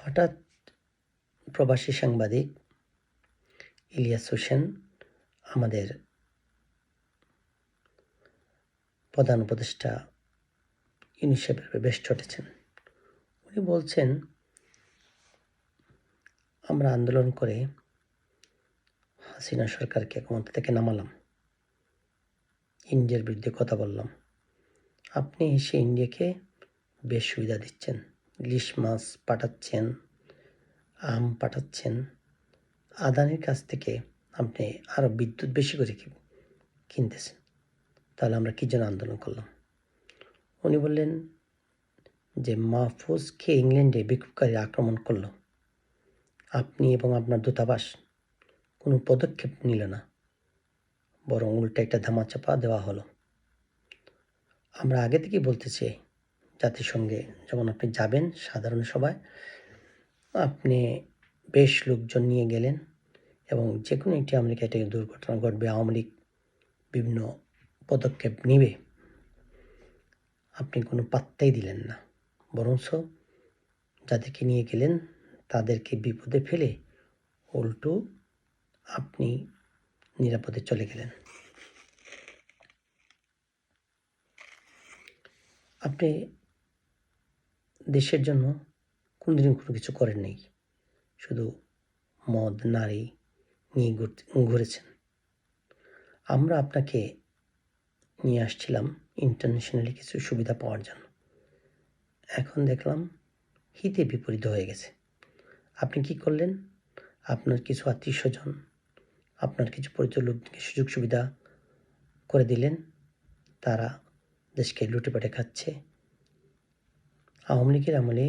হঠাৎ প্রবাসী সাংবাদিক ইলিয়াস হোসেন আমাদের প্রধান উপদেষ্টা ইউনিসেফের বেশ চটেছেন। উনি বলছেন, আমরা আন্দোলন করে হাসিনা সরকারকে ক্ষমতা থেকে নামালাম, ইন্ডিয়ার বিরুদ্ধে কথা বললাম, আপনি এসে ইন্ডিয়াকে বেশ সুবিধা দিচ্ছেন, ইলিশ মাছ পাঠাচ্ছেন, আম পাঠাচ্ছেন, আদানির কাছ থেকে আপনি আরও বিদ্যুৎ বেশি করে কিনতেছেন, তাহলে আমরা কী জন্য আন্দোলন করলাম? উনি বললেন যে মাহফুজকে ইংল্যান্ডে বিক্ষোভকারী আক্রমণ করল, আপনি এবং আপনার দূতাবাস কোনো পদক্ষেপ নিল না, বরং উল্টা একটা ধামাচাপা দেওয়া হলো। আমরা আগে থেকেই বলতে চাই, জাতিসংঘে যখন আপনি যাবেন সাধারণ সভায়, আপনি বেশ লোকজন নিয়ে গেলেন এবং যে কোনো একটি আমেরিকায় একটা দুর্ঘটনা ঘটবে, আওয়ামী লীগ বিভিন্ন পদক্ষেপ নেবে, আপনি কোনো পাত্তাই দিলেন না, বরঞ্চ যাদেরকে নিয়ে গেলেন তাদেরকে বিপদে ফেলে উল্টো আপনি নিরাপদে চলে গেলেন। আপনি দেশের জন্য কোনোদিন কোনো কিছু করেন নাই, শুধু মদ নারী নিয়ে ঘুরেছেন। আমরা আপনাকে নিয়ে আসছিলাম ইন্টারন্যাশনালি কিছু সুবিধা পাওয়ার জন্য, এখন দেখলাম হিতে বিপরীত হয়ে গেছে। আপনি কি করলেন? আপনার কিছু আত্মীয় স্বজন, আপনার কিছু পরিচিত লোককে সুযোগ সুবিধা করে দিলেন, তারা দেশকে লুটেপাটে খাচ্ছে। আওয়ামী লীগের আমলে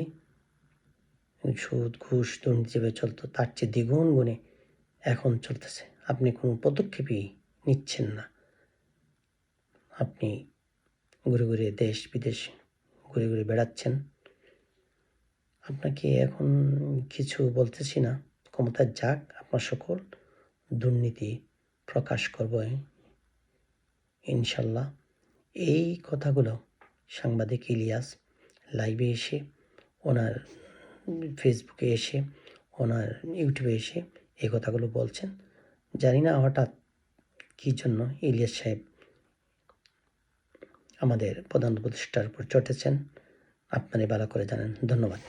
সুদ ঘুষ দুর্নীতি যেভাবে চলতো তার চেয়ে দ্বিগুণ গুণে এখন চলতেছে। আপনি কোনো পদক্ষেপই নিচ্ছেন না। আপনি ঘুরে ঘুরে দেশ বিদেশ ঘুরে ঘুরে বেড়াচ্ছেন। আপনাকে এখন কিছু বলতেছি না, ক্ষমতায় যাক, আপনার সকল দুর্নীতি প্রকাশ করব ইনশাল্লাহ। এই কথাগুলো সাংবাদিক ইলিয়াস লাইভে এসে, ওনার ফেসবুকে এসে, ওনার ইউটিউবে এসে এই কথাগুলো বলছেন। জানি না হঠাৎ কী জন্য ইলিয়াস সাহেব আমাদের প্রধান উপদেষ্টার উপর চটেছেন, আপনারা ভালো করে জানেন। ধন্যবাদ।